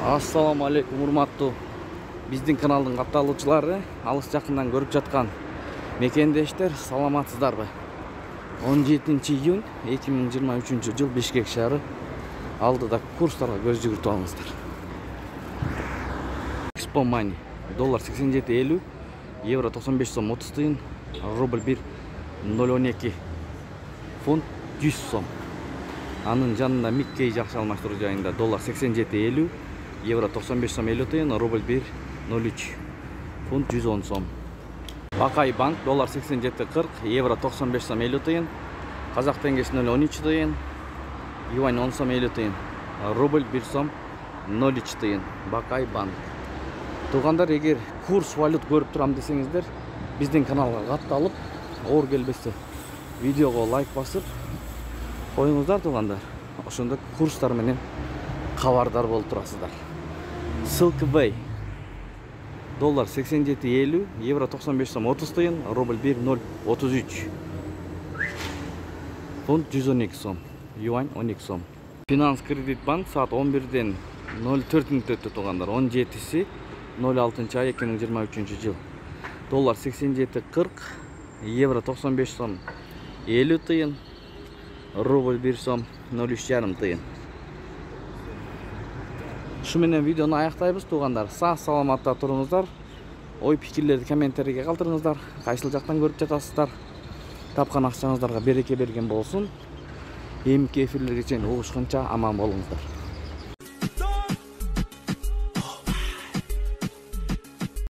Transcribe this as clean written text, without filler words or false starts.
Assalamu алейкум, урматтуу биздин каналдын катталуучулары, алыс жакындан көрүп жаткан мекендештер, саламатсыздарбы? 17-июнь 2023 жыл Бишкек шаары алдыда курстарга көз жүгүртүп алыңыздар. Expo Money доллар 87.50, евро 95 сом 30 тыйын, рубль 1 0.12, фунт 100 сом. Анын жанында Миккей жакшы алмаштыруу жайында доллар 87.50, евро 95 сом 50 тыйын, рубль 1 0.3, фунт 110 сом. Бакай банк доллар 87.40, евро 95 сом 50 тыйын, казак теңгеси 0.13 тыйын, юань 10 сом 50 тыйын, рубль 1 сом 0.3 тыйын. Бакай банк. Туугандар, эгер курс валют көрүп турам десеңиздер, биздин каналга катталып, оор келбесе видеого лайк басып коюңуздар туугандар. Ошондо курстар менен кабардар болуп турасыздар. Ссылка Бэй доллар 87.50, евро 95 сом 30 тыйын, рубль 1 0.33, фунт 112 сом, юань 12 сом. Финанс Кредит банк саат 11-ден 04 мүнөт өттү туугандар. 17-си 06-ай 2023 жыл. Доллар 87.40, евро 95 сом 50 тыйын, рубль 1 сом 0.3 тыйын. Шу менен видеону аяктайбыз туугандар. Сак саламатта туруңуздар. Ой пикирлерди комментарийге калтырыңыздар. Кайсыл жактан көрүп жатасыздар? Тапкан акчаңыздарга береке берген болсун. Эмки эфирлерге чейин угушканча аман болуңуздар.